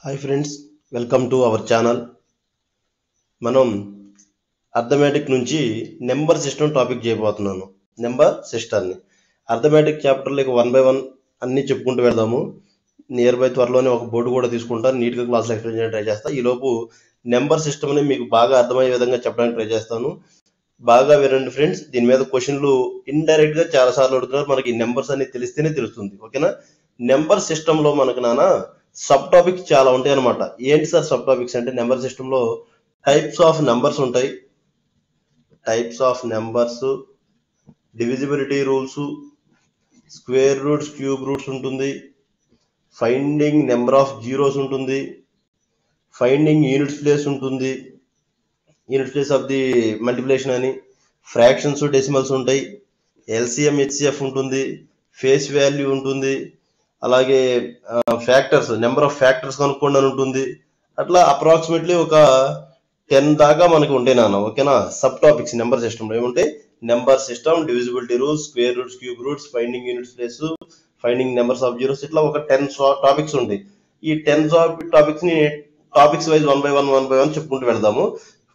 Hi friends, welcome to our channel. మనం arithmetic నుంచి number system topic చేయబోతున్నాను. Number సిస్టమ్ని అర్థమెటిక్ చాప్టర్లోకి 1 by 1 అన్నీ చెప్పుకుంటూ వెళ్దాము. నియర్ బై త్వరలోనే ఒక బోర్డు కూడా తీసుకుంటాను, నీట్గా క్లాస్లో ఎక్స్ప్లెయిన్ చేయడానికి ట్రై చేస్తాను. ఈలోపు నెంబర్ సిస్టమ్ని మీకు బాగా అర్థమయ్యే విధంగా చెప్పడానికి ట్రై చేస్తాను. బాగా వినండి ఫ్రెండ్స్. దీని మీద క్వశ్చన్లు ఇండైరెక్ట్గా చాలాసార్లు అడుగుతున్నారు. మనకి నెంబర్స్ అనేది తెలిస్తేనే తెలుస్తుంది, ఓకేనా? నెంబర్ సిస్టంలో మనకు సబ్ టాపిక్స్ చాలా ఉంటాయి అనమాట. ఏంటి సార్ సబ్ టాపిక్స్ అంటే, నెంబర్ సిస్టంలో టైప్స్ ఆఫ్ నెంబర్స్ ఉంటాయి. Types of numbers, divisibility rules, square roots, cube roots ఉంటుంది, ఫైండింగ్ నెంబర్ ఆఫ్ జీరోస్ ఉంటుంది, ఫైండింగ్ యూనిట్స్ ప్లేస్ ఉంటుంది, unit place of the multiplication అని, ఫ్రాక్షన్స్, డెసిమల్స్ ఉంటాయి, ఎల్సిఎం, హెచ్సిఎఫ్ ఉంటుంది, face value ఉంటుంది, అలాగే ఫ్యాక్టర్స్, నెంబర్ ఆఫ్ ఫ్యాక్టర్స్ కనుక్కోండి అని ఉంటుంది. అట్లా అప్రాక్సిమేట్లీ ఒక 10 దాకా మనకి ఉంటాయి ఓకేనా? సబ్ టాపిక్స్ నెంబర్ సిస్టంలో ఏముంటాయి? Number system, divisibility rules, square roots, cube roots, finding units place, finding numbers of zeros, ఇట్లా ఒక 10 టాపిక్స్ ఉంటాయి. ఈ 10 టాపిక్స్ ని టాపిక్స్ వైజ్ 1 by 1 చెప్పుకుంటూ వెళ్దాము.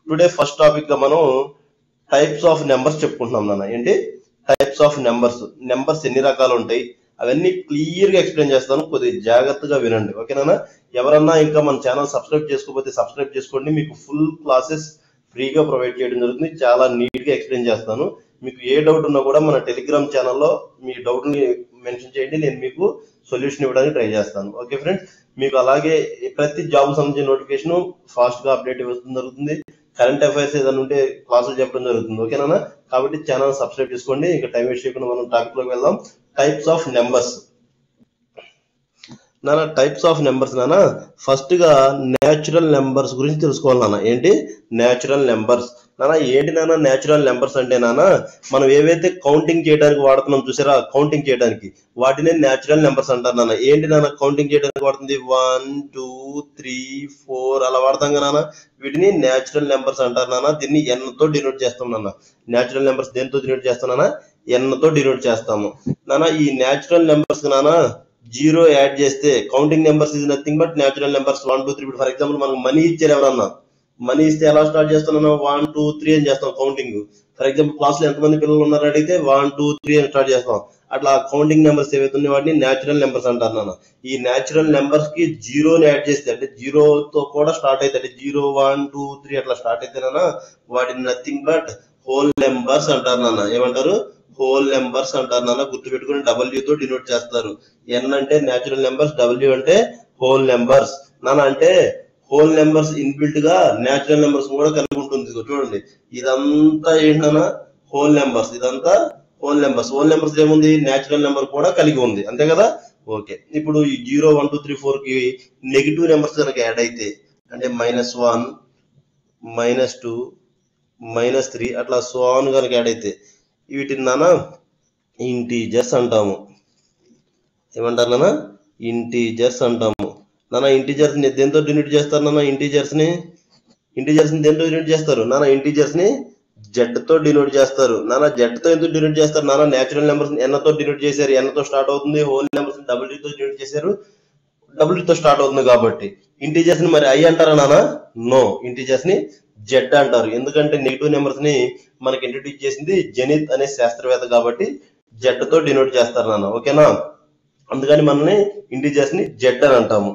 టుడే ఫస్ట్ టాపిక్ గా మనం టైప్స్ ఆఫ్ నెంబర్స్ చెప్పుకుంటున్నాం. ఏంటి టైప్స్ ఆఫ్ నెంబర్స్? నెంబర్స్ ఎన్ని రకాలు ఉంటాయి అవన్నీ క్లియర్ గా ఎక్స్ప్లెయిన్ చేస్తాను, కొద్దిగా జాగ్రత్తగా వినండి, ఓకేనా? ఎవరన్నా ఇంకా మన ఛానల్ సబ్స్క్రైబ్ చేసుకోకపోతే సబ్స్క్రైబ్ చేసుకోండి. మీకు ఫుల్ క్లాసెస్ ఫ్రీగా ప్రొవైడ్ చేయడం జరుగుతుంది. చాలా నీట్ గా ఎక్స్ప్లెయిన్ చేస్తాను. మీకు ఏ డౌట్ ఉన్నా కూడా మన టెలిగ్రామ్ ఛానల్లో మీ డౌట్ ని మెన్షన్ చేయండి, నేను మీకు సొల్యూషన్ ఇవ్వడానికి ట్రై చేస్తాను. ఓకే ఫ్రెండ్స్, మీకు అలాగే ప్రతి జాబ్ సంబంధించిన నోటిఫికేషన్ ఫాస్ట్ గా అప్డేట్ ఇవ్వడం జరుగుతుంది. కరెంట్ అఫైర్స్ ఏదైనా ఉంటే క్లాసులు చెప్పడం జరుగుతుంది, ఓకేనా? కాబట్టి ఛానల్ సబ్స్క్రైబ్ చేసుకోండి. ఇంకా టైం వేస్ట్ చేయకుండా మనం టాపిక్ లోకి వెళ్దాం. Types of numbers. Types of numbers first గా న్యాచురల్ నెంబర్స్ గురించి తెలుసుకోవాలి. ఏంటి న్యాచురల్ నెంబర్స్? ఏంటి న్యాచురల్ నెంబర్స్ అంటే మనం ఏవైతే కౌంటింగ్ చేయడానికి వాడుతున్నాం చూసారా, కౌంటింగ్ చేయడానికి, వాటినే న్యాచురల్ నెంబర్స్ అంటారు. ఏంటి కౌంటింగ్ చేయడానికి వాడుతుంది? 1 2 3 4 అలా వాడతాం కదా, వీటిని న్యాచురల్ నెంబర్స్ అంటారు. దీన్ని n తో డినోట్ చేస్తాం. న్యాచురల్ నెంబర్స్ దేంతో డినోట్ చేస్తాం? n తో డినోట్ చేస్తాము. ఈ న్యాచురల్ నెంబర్స్ జీరో యాడ్ చేస్తే counting numbers is nothing but natural numbers 1 2 3. For example మనకు మనీ ఇచ్చారు, ఎవరన్నా మనీ ఇస్తే ఎలా స్టార్ట్ చేస్తున్నాను? 1 2 3 అని చేస్తాం కౌంటింగ్. ఫర్ ఎగ్జాంపుల్ క్లాస్ లో ఎంతమంది పిల్లలు ఉన్నారు అడిగితే 1 2 3 అని స్టార్ట్ చేస్తాం. అట్లా కౌంటింగ్ నెంబర్స్ ఏవైతే ఉన్నాయి వాటిని న్యాచురల్ నెంబర్స్ అంటారు. ఈ న్యాచురల్ నెంబర్స్ కి జీరోని యాడ్ చేస్తే, అంటే జీరోతో కూడా స్టార్ట్ అయితే, అంటే 0 1 2 3 అట్లా స్టార్ట్ అయితే వాటిని నథింగ్ బట్ హోల్ నెంబర్స్ అంటారు. ఏమంటారు? హోల్ నెంబర్స్ అంటారు. గుర్తుపెట్టుకుని W తో డినోట్ చేస్తారు. N అంటే న్యాచురల్ నెంబర్స్, W అంటే హోల్ నెంబర్స్. అంటే హోల్ నెంబర్స్ ఇన్బిల్ట్ గా న్యాచురల్ నెంబర్స్ కూడా కలిగి ఉంటుంది. చూడండి, ఇదంతా ఏంటన్నా హోల్ నెంబర్స్, ఇదంతా హోల్ నెంబర్స్. హోల్ నెంబర్స్ ఏముంది? న్యాచురల్ నెంబర్ కూడా కలిగి ఉంది, అంతే కదా? ఓకే, ఇప్పుడు ఈ 0 1 2 3 4 కి నెగిటివ్ నెంబర్స్ కనుక యాడ్ అయితే, అంటే -1 -2 -3 అట్లా సోన్ కనుక యాడ్ అయితే వీటిని ఇంటీజర్స్ అంటాము. ఏమంటారు? ఇంటీజర్స్ అంటాము. ఇంటీజర్స్ ని దేంతో డినోట్ చేస్తారు? ఇంటీజర్స్ ని దేంతో డినోట్ చేస్తారు? ఇంటీజర్స్ ని జెడ్ తో డినోట్ చేస్తారు. జెడ్ తో ఎందుకు డినోట్ చేస్తారు? న్యాచురల్ నెంబర్స్ n తో డినోట్ చేశారు, n తో స్టార్ట్ అవుతుంది. హోల్ నెంబర్స్ W తో డినోట్ చేశారు, W తో స్టార్ట్ అవుతుంది. కాబట్టి ఇంటీజర్స్ ని మరి I అంటారా? నో, ఇంటీజర్స్ ని జెడ్ అంటారు. ఎందుకంటే నెగిటివ్ నెంబర్స్ ని మనకి ఇంట్రడ్యూస్ చేసింది జెనిత్ అనే శాస్త్రవేత్త, కాబట్టి జెడ్ తో డినోట్ చేస్తారు. ఓకేనా? అందుకని మనల్ని ఇంటీజర్స్ ని జెడ్ అని అంటాము.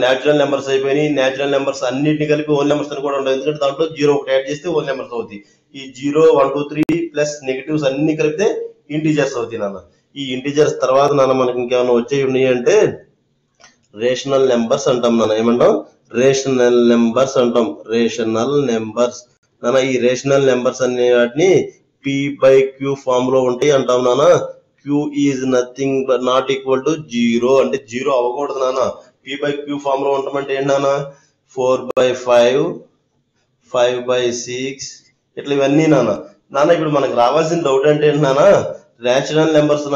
న్యాచురల్ నెంబర్స్ అయిపోయినాయి. న్యాచురల్ నెంబర్స్ అన్నింటినీ కలిపి హోల్ నెంబర్స్ అని కూడా ఉంటాయి. ఎందుకంటే దాంట్లో 0 ఒకటి యాడ్ చేస్తే హోల్ నెంబర్స్ అవుతాయి. ఈ 0 1 2 3 ప్లస్ నెగిటివ్స్ అన్ని కలిపితే ఇంటీజర్స్ అవుతాయి. ఈ ఇంటీజర్స్ తర్వాత మనకి ఇంకేమైనా వచ్చేవి ఉన్నాయి అంటే రేషనల్ నెంబర్స్ అంటాం. ఏమంటాం? రేషనల్ నెంబర్స్ అంటాం. Rational numbers. ఈ రేషనల్ నెంబర్స్ అనే వాటిని P/Q ఫామ్ లో ఉంటాయి అంటాం. Q is nothing but not equal to 0, అంటే 0 అవ్వకూడదు. P/Q ఫామ్ లో ఉంటామంటే ఏంటి? 4/5 5/6 ఇట్లా ఇవన్నీ ఇప్పుడు మనకు రావాల్సిన డౌట్ అంటే ఏంటి? రేషనల్ నెంబర్స్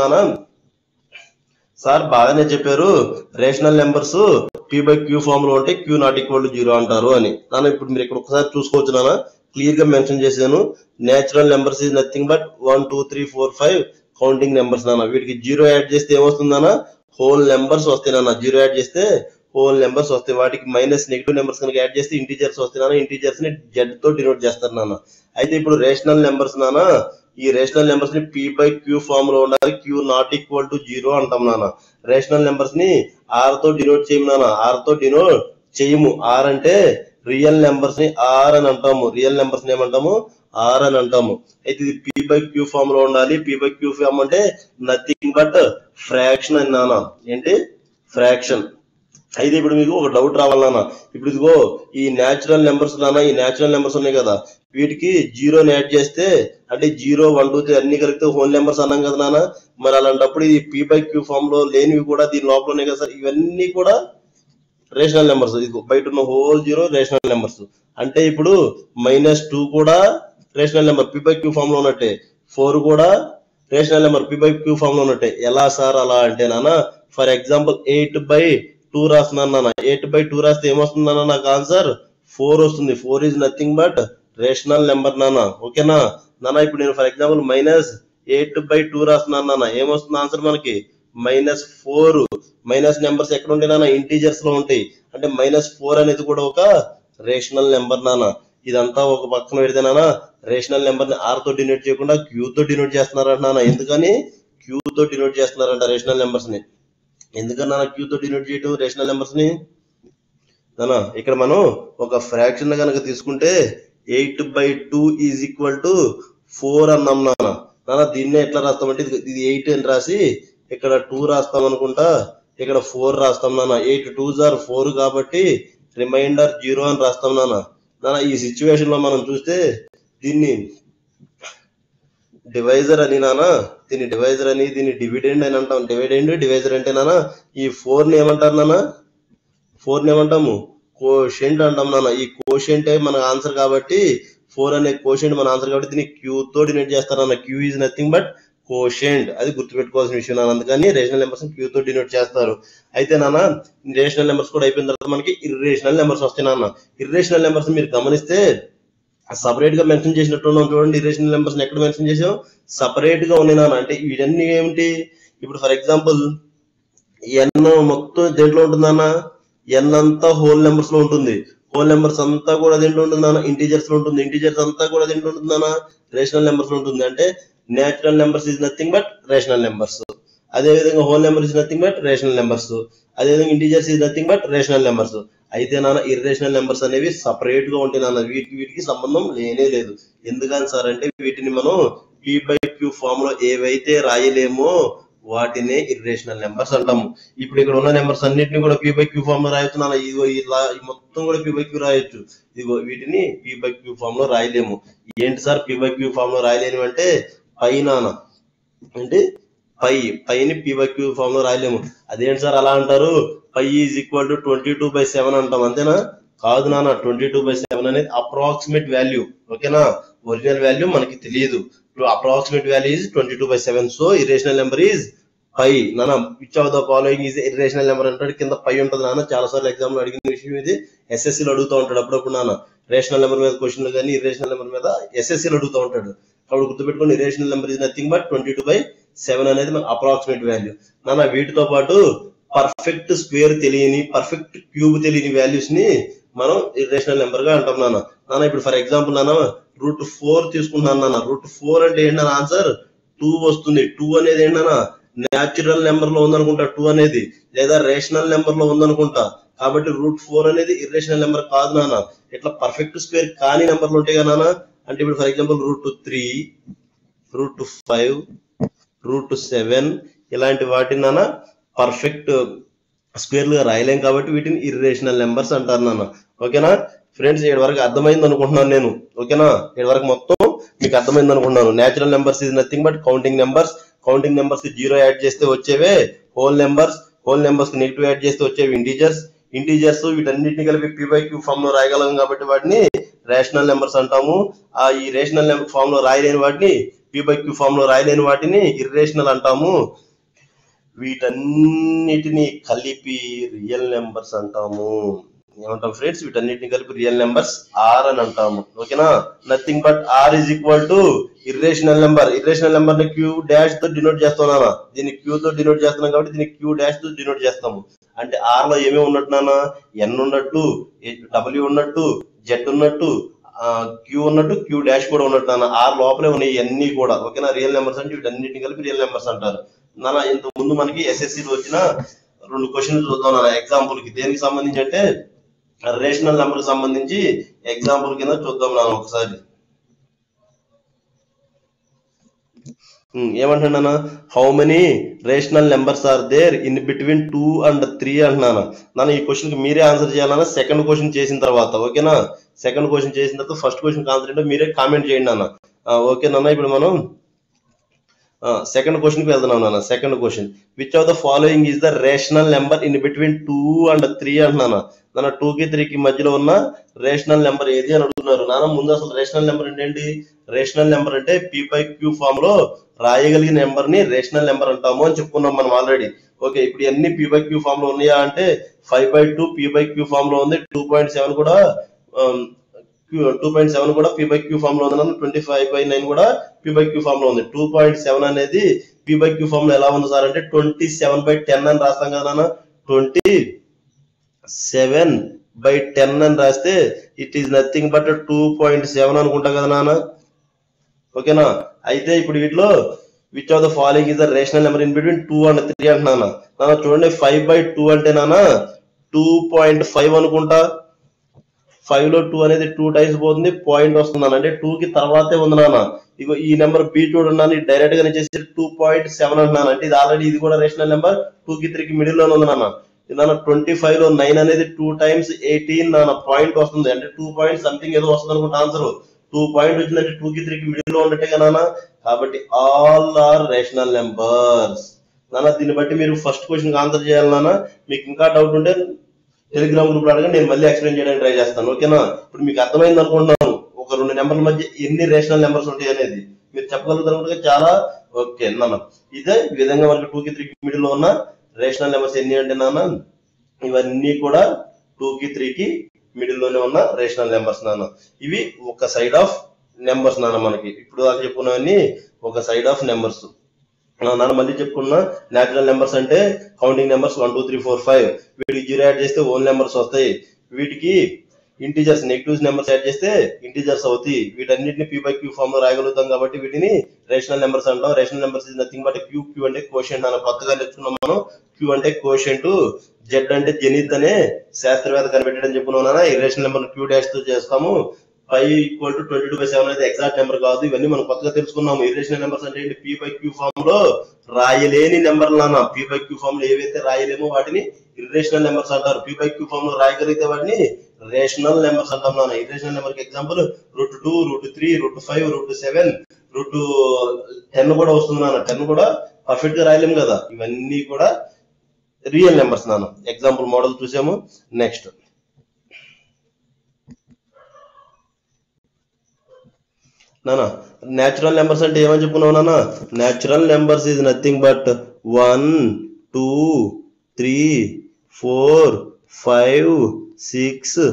సార్ బాగానే చెప్పారు, రేషనల్ నెంబర్స్ P/Q ఫామ్ లో ఉంటే Q నాట్ ఈక్వల్ టు 0 అంటారు అని. ఇప్పుడు మీరు ఇక్కడ ఒకసారి చూసుకోవచ్చు, క్లియర్ గా మెన్షన్ చేశాను. Natural numbers is nothing but 1 2 3 4 5 counting numbers. వీటికి 0 యాడ్ చేస్తే ఏమొస్తుందన్నా? హోల్ నెంబర్స్ వస్తాయి. 0 యాడ్ చేస్తే హోల్ నెంబర్స్ వస్తాయి. వాటికి మైనస్ నెగిటివ్ నెంబర్స్ కనుక యాడ్ చేస్తే ఇంటీజర్స్ వస్తాయి నాన్న. ఇంటీజర్స్ ని జెడ్ తో డినోట్ చేస్తారు నాన్న. అయితే ఇప్పుడు రేషనల్ నెంబర్స్ నాన్న, ఈ రేషనల్ నెంబర్స్ ని p/q ఫామ్ లో ఉండాలి. q నాట్ ఈక్వల్ టు 0 అంటాం నాన్న. రేషనల్ నెంబర్స్ ని ఆర్ తో డినోట్ చేయము నాన్న. ఆర్ తో డినోట్ చేయము. ఆర్ అంటే రియల్ నెంబర్స్ ని ఆర్ అని అంటాము. రియల్ నెంబర్స్ ని ఏమంటాము? ఆర్ అని అంటాము. అయితే ఇది p/q ఫామ్ లో ఉండాలి. p/q ఫామ్ అంటే నథింగ్ బట్ ఫ్రాక్షన్ అని నాన్న. ఏంటి? ఫ్రాక్షన్. అయితే ఇప్పుడు మీకు ఒక డౌట్ రావాలన్నా, ఇప్పుడు ఇదిగో ఈ న్యాచురల్ నెంబర్స్ నాన్న, ఈ న్యాచురల్ నెంబర్స్ ఉన్నాయి కదా, వీటికి 0 యాడ్ చేస్తే అంటే 0, 1, 2, 3 అన్ని కలిపితే హోల్ నెంబర్స్ అన్నాం కదా నాన్న. మరి అలాంటప్పుడు ఈ p/q ఫామ్ లో లేనివి కూడా దీని లోపల ఉన్నాయి కదా సార్, ఇవన్నీ కూడా రేషనల్ నెంబర్స్. ఇది బయట ఉన్న హోల్ 0 రేషనల్ నెంబర్స్. అంటే ఇప్పుడు -2 కూడా రేషనల్ నెంబర్ p/q ఫామ్ లో ఉన్నట్టే. 4 కూడా రేషనల్ నెంబర్ p/q ఫామ్ లో ఉన్నట్టే. ఎలా సార్ అలా అంటే నాన్న, ఫర్ ఎగ్జాంపుల్ 8/2 రాస్తున్నాను నాన్న. 8/2 రాస్తే ఏమొస్తుంది నాన్న? నాకు ఆన్సర్ 4 వస్తుంది. 4 is nothing but rational number నాన్న. ఓకేనా నాన్న? ఇప్పుడు నేను ఫర్ ఎగ్జాంపుల్ -8/2 రాస్తున్నాను నాన్న. ఏమొస్తుంది ఆన్సర్ మనకి? -4. మైనస్ నెంబర్స్ ఎక్కడ ఉంటాయి నాన్న? ఇంటీజర్స్ లో ఉంటాయి. అంటే -4 అనేది కూడా ఒక రేషనల్ నెంబర్ నాన్న. ఇదంతా ఒక పక్కన పెడితే నాన్న, రేషనల్ నెంబర్ ని ఆర్ తో డినోట్ చేయకుండా క్యూ తో డినోట్ చేస్తున్నారంట నాన్న. ఎందుకని క్యూ తో డినోట్ చేస్తున్నారంట రేషనల్ నెంబర్స్ ని? ఎందుకన్నా క్యూ తో డినోట్ చేయటం రేషనల్ నెంబర్స్ ని నాన్న? ఇక్కడ మనం ఒక ఫ్రాక్షన్ కనుక తీసుకుంటే 8/2 ఈజ్ ఈక్వల్ టు 4 అన్నాం నాన్న. నాన్న దీన్నే ఎట్లా రాస్తామంటే, ఇది 8 అని రాసి ఇక్కడ 2 రాస్తాం అనుకుంటా, ఇక్కడ 4 రాస్తాం నాన్న. 8 2s are 4 కాబట్టి రిమైండర్ 0 అని రాస్తాం నాన్న. నాన్న ఈ సిచ్యువేషన్ లో మనం చూస్తే దీన్ని డివైజర్ అని నాన్న, దీన్ని డివైజర్ అని, దీన్ని డివిడెండ్ అని అంటాం. డివిడెండ్ డివైజర్ అంటే నాన్న, ఈ 4 ని ఏమంటారు నాన్న? 4 ని ఏమంటాము? కోషెంట్ అంటాం నాన్న. ఈ కోషెంట్ మన ఆన్సర్ కాబట్టి, 4 అనే కోషెంట్ మన ఆన్సర్ కాబట్టి దీన్ని క్యూ తో డినోట్ చేస్తారు నాన్న. Q is nothing but quotient. అది గుర్తుపెట్టుకోవాల్సిన విషయం నాన్న. అందుకని రేషనల్ నెంబర్స్ క్యూ తో డినోట్ చేస్తారు. అయితే నాన్న రేషనల్ నెంబర్స్ కూడా అయిపోయిన తర్వాత మనకి ఇర్రేషనల్ నెంబర్స్ వస్తాయి నాన్న. ఇర్రేషనల్ నెంబర్స్ మీరు గమనిస్తే సపరేట్ గా మెన్షన్ చేసినట్టు ఉన్నాం చూడండి. ఇర్రేషనల్ నెంబర్స్ ఎక్కడ మెన్షన్ చేసాం? సపరేట్ గా ఉన్నాయి నాన్న. అంటే ఇవన్నీ ఏమిటి? ఇప్పుడు ఫర్ ఎగ్జాంపుల్ ఎన్ మొత్తం దేంట్లో ఉంటుందన్న? ఎన్ అంతా హోల్ నెంబర్స్ లో ఉంటుంది. హోల్ నెంబర్స్ అంతా కూడా దేంట్లో ఉంటుందన్న? ఇంటీజర్స్ లో ఉంటుంది. ఇంటీజర్స్ అంతా కూడా దేంట్లో ఉంటుందన్న? రేషనల్ నెంబర్స్ లో ఉంటుంది. అంటే natural numbers is nothing but rational numbers. అదే విధంగా whole number is nothing but rational numbers. అదే విధంగా integers is nothing but rational numbers. అయితే నాన్న ఇర్రేషనల్ నెంబర్స్ అనేవి సపరేట్ గా ఉంటాయి నాన్న. వీటికి సంబంధం లేనే లేదు. ఎందుకని సార్ అంటే, వీటిని మనం p/q ఫామ్ లో ఏవైతే రాయలేమో వాటినే ఇర్రేషనల్ నెంబర్స్ అంటాము. ఇప్పుడు ఇక్కడ ఉన్న నెంబర్స్ అన్నిటిని కూడా p/q ఫామ్ లో రాయొచ్చు నాన్న. ఇదిగో ఇలా మొత్తం కూడా p/q రాయొచ్చు. ఇదిగో వీటిని p/q ఫామ్ లో రాయలేము. ఏంటి సార్ p/q ఫామ్ లో రాయలేము అంటే, పై నాన్న. అంటే పైని p/q ఫామ్ లో రాయలేము. అదేంటి సార్ అలా అంటారు? π ఈజ్ ఈక్వల్ టు 22/7 అంటాం. అంతేనా? కాదు నాన్న. 22/7 అనేది అప్రాక్సిమేట్ వాల్యూ. ఓకేనా? ఒరిజినల్ వాల్యూ మనకి తెలియదు. Approximate value is 22/7. So irrational number is pi నాన్న. Which of the following is irrational number అంటాడు. కింద పై ఉంటుంది నాన్న. చాలా సార్లు ఎగ్జామ్ లో అడిగిన విషయం ఇది. ఎస్ఎస్సీలో అడుగుతూ ఉంటాడు అప్పుడప్పుడు నాన్న. రేషనల్ నెంబర్ మీద క్వశ్చన్లు కానీ ఇర్రేషనల్ నెంబర్ మీద ఎస్ఎస్సీలో అడుగుతూ ఉంటాడు. కాబట్టి గుర్తుపెట్టుకుని, irrational number is nothing but 22/7 అనేది మన అప్రాక్సిమేట్ వాల్యూ నాన్న. వీటితో పాటు పర్ఫెక్ట్ స్క్వేర్ తెలియని, పర్ఫెక్ట్ క్యూబ్ తెలియని వాల్యూస్ ని మనం ఇర్రేషనల్ నెంబర్ గా అంటాం నాన్న. ఇప్పుడు ఫర్ ఎగ్జాంపుల్ నాన్న √4 తీసుకుంటున్నాను నాన్న. √4 అంటే ఏంటన్న? ఆన్సర్ 2 వస్తుంది. 2 అనేది ఏంటన్నా? న్యాచురల్ నెంబర్ లో ఉందనుకుంటా 2 అనేది, లేదా రేషనల్ నెంబర్ లో ఉందనుకుంటా. కాబట్టి √4 అనేది ఇర్రేషనల్ నెంబర్ కాదు నాన్న. ఇట్లా పర్ఫెక్ట్ స్క్వేర్ కాని నెంబర్లు ఉంటాయి కదా నాన్న. అంటే ఇప్పుడు ఫర్ ఎగ్జాంపుల్ √3, √5, √7 ఇలాంటి వాటిని నాన్న పర్ఫెక్ట్ స్క్వేర్లుగా రాయలేం. కాబట్టి వీటిని ఇర్రేషనల్ నెంబర్స్ అంటారు నాన్న. ఓకేనా ఫ్రెండ్స్? ఏడు వరకు అర్థమైంది అనుకుంటున్నాను నేను. ఓకేనా? ఏడు వరకు మొత్తం మీకు అర్థమైంది అనుకుంటున్నాను. Natural numbers is nothing but counting numbers. Counting numbers కి 0 యాడ్ చేస్తే వచ్చేవే హోల్ నెంబర్స్. హోల్ నెంబర్స్ కి నెగిటివ్ యాడ్ చేస్తే వచ్చేవి ఇంటీజర్స్. ఇంటీజర్స్ వీటన్నిటిని కలిపి p/q ఫామ్ లో రాయగలం కాబట్టి వాటిని రేషనల్ నెంబర్స్ అంటాము. ఈ రేషనల్ నెంబర్ ఫామ్ లో రాయలేని వాటిని, p/q ఫామ్ లో రాయలేని వాటిని ఇర్రేషనల్ అంటాము. వీటన్నిటిని కలిపి రియల్ నెంబర్స్ అంటాము. ఏమంటాం ఫ్రెండ్స్, వీటన్నిటిని కలిపి రియల్ నెంబర్స్ ఆర్ అని అంటాము. ఓకేనా, nothing but R is equal to irrational number. Irrational number ని క్యూ డాష్ తో డినోట్ చేస్తున్నానా, దీన్ని క్యూ తో డినోట్ చేస్తున్నాం కాబట్టి దీన్ని క్యూ డాష్ తో డినోట్ చేస్తాము. అంటే ఆర్ లో ఏమేమి ఉన్నట్టు నానా, ఎన్ ఉన్నట్టు, డబ్ల్యూ ఉన్నట్టు, జెడ్ ఉన్నట్టు, క్యూ ఉన్నట్టు, క్యూ డాష్ కూడా ఉన్నట్టు నాన్న. ఆర్ లోపలే ఉన్నాయి ఇవన్నీ కూడా. ఓకేనా, రియల్ నెంబర్స్ అంటే వీటన్నిటిని కలిపి రియల్ నెంబర్స్ అంటారు నాన్న. ఇంత ముందు మనకి ఎస్ఎస్సిలో వచ్చిన 2 క్వశ్చన్లు చూద్దాం నాన్న ఎగ్జాంపుల్ కి. దేనికి సంబంధించి అంటే రేషనల్ నెంబర్ కి సంబంధించి ఎగ్జాంపుల్ కింద చూద్దాం నాన్న ఒకసారి. ఏమంటున్నానా, how many rational numbers are there in between 2 and 3 అంటున్నాను నాన్న. ఈ క్వశ్చన్ కి మీరే ఆన్సర్ చేయాలన్నా సెకండ్ క్వశ్చన్ చేసిన తర్వాత. ఓకేనా, సెకండ్ క్వశ్చన్ చేసిన తర్వాత ఫస్ట్ క్వశ్చన్ ఆన్సర్ ఏంటో మీరే కామెంట్ చేయండి నాన్న. ఓకే నాన్న, ఇప్పుడు మనం సెకండ్ క్వశ్చన్ కి వెళ్తున్నాం నాన్న. Second question, which of the following is the rational number in between 2 and 3 అంటున్నాను నాన్న. 2 కి 3 కి మధ్యలో ఉన్న రేషనల్ నెంబర్ ఏది అని అడుగుతున్నారు నాన్న. ముందు అసలు రేషనల్ నెంబర్ అంటే ఏంటి? రేషనల్ నెంబర్ అంటే p/q ఫామ్ లో రాయగలిగిన నెంబర్ ని రేషనల్ నెంబర్ అంటాము అని చెప్పుకున్నాం మనం ఆల్రెడీ. ఓకే, ఇప్పుడు ఇవన్నీ p/q ఫామ్ లో ఉన్నాయా అంటే 5/2 p/q ఫామ్ లో ఉంది. 2.7 కూడా 2.7 కూడా p/q ఫామ్ లో ఉంది. 25/9 కూడా p/q ఫామ్ లో ఉంది. 2.7 అనేది p/q ఫామ్ లో ఎలా ఉంది సార్ అంటే 27/10 అని రాస్తాం కదా నాన్న. 27/10 అని రాస్తే ఇట్ ఈస్ నథింగ్ బట్ 2.7 అనుకుంటా కదా నాన్న. ఓకేనా, అయితే ఇప్పుడు వీటిలో which of the following is the rational number in between 2 and 3 అంటున్నాను నాన్న. చూడండి, 5/2 అంటే నాన్న 2.5 అనుకుంటా. 5 లో 2 అనేది 2 టైమ్స్ పోతుంది, పాయింట్ వస్తుంది అంటే 2 కి తర్వాతే ఉంది నాన్న. ఇగో ఈ నెంబర్ బి చూడండి, డైరెక్ట్ గా చేసి 2.7 అంటున్నాను అంటే ఇది ఆల్రెడీ ఇది కూడా రేషనల్ నెంబర్. 2 కి 3 కి మిడిల్ లోనే ఉంది నాన్న. 25 లో 9 అనేది 2 times 18 నాన్న, పాయింట్ వస్తుంది అంటే 2 పాయింట్ సంథింగ్ ఏదో వస్తుంది అనుకుంటా ఆన్సర్. 2 పాయింట్ వచ్చిందంటే 2 కి 3 కి మిడిల్ లో ఉన్నట్టే కదా నాన్న. కాబట్టి ఆల్ ఆర్ రేషనల్ నెంబర్స్ నాన్న. దీన్ని బట్టి మీరు ఫస్ట్ క్వశ్చన్ ఆన్సర్ చేయాలి నాన్న. మీకు ఇంకా డౌట్ ఉంటే టెలిగ్రామ్ గ్రూప్ లో అడగండి, నేను మళ్ళీ ఎక్స్ప్లెయిన్ చేయడానికి ట్రై చేస్తాను. ఓకేనా, ఇప్పుడు మీకు అర్థమైంది అనుకుంటున్నాను ఒక 2 నెంబర్ల మధ్య ఎన్ని రేషనల్ నెంబర్స్ ఉంటాయి అనేది మీరు చెప్పగలుగుతారు చాలా. ఓకే నాన్న, ఇదే ఈ విధంగా మనకి 2 కి 3 కి మిడిల్ లో ఉన్న రేషనల్ నెంబర్స్ ఎన్ని అంటే నాన్న, ఇవన్నీ కూడా 2 కి 3 కి మిడిల్ లోనే ఉన్న రేషనల్ నెంబర్స్ నాన్న. ఇవి ఒక సైడ్ ఆఫ్ నెంబర్స్ నాన్న. మనకి ఇప్పుడు దాకా చెప్పుకున్నవన్నీ ఒక సైడ్ ఆఫ్ నెంబర్స్ నాన్న. మళ్ళీ చెప్పుకున్నా, న్యాచురల్ నెంబర్స్ అంటే కౌంటింగ్ నెంబర్స్ 1 2 3 4 5. వీటికి 0 యాడ్ చేస్తే ఓన్ నెంబర్స్ వస్తాయి. వీటికి ఇంటీజర్స్ నెగిటివ్స్ నెంబర్స్ యాడ్ చేస్తే ఇంటీజర్స్ అవుతాయి. వీటన్నిటిని p/q ఫామ్ లో రాయగలుగుతాం కాబట్టి వీటిని రేషనల్ నెంబర్స్ అంటాం. Rational numbers is nothing but q. q అంటే కోషెంట్ అన్న కొత్తగా నేర్చుకున్నాం మనం. q అంటే కోషెంట్, z అంటే జెనిత్ అనే శాస్త్రవేత్త కనిపెట్టడం చెప్పుకున్నాం నాన్న. ఈ రేషనల్ నెంబర్ q డాష్ తో చేస్తాము. 5 = 22/7 అనేది ఎగ్జాక్ట్ నెంబర్ కాదు. ఇవన్నీ మనం కొత్తగా తెలుసుకున్నాము. ఇర్రేషనల్ నెంబర్స్ అంటే ఏంటి? p/q ఫామ్ లో రాయలేని నెంబర్లు నాన్న. p/q ఫామ్ లో ఏవైతే రాయలేమో వాటిని ఇర్రేషనల్ నెంబర్స్ అంటారు. p/q ఫామ్ లో రాయగలిగితే వాటిని రేషనల్ నెంబర్స్ అంటాం నాన్న. ఇర్రేషనల్ నెంబర్ కి ఎగ్జాంపుల్ √2, √3, √5, √7, √10 కూడా వస్తుంది నాన్న. 10 కూడా పర్ఫెక్ట్ గా రాయలేము కదా. ఇవన్నీ కూడా రియల్ నెంబర్స్ నాన్న. ఎగ్జాంపుల్ మోడల్ చూసాము. నెక్స్ట్ నానా, న్యాచురల్ నెంబర్స్ అంటే ఏమని చెప్పుకున్నావు నాన్న? Natural numbers is nothing but 1 2 3 4 5 6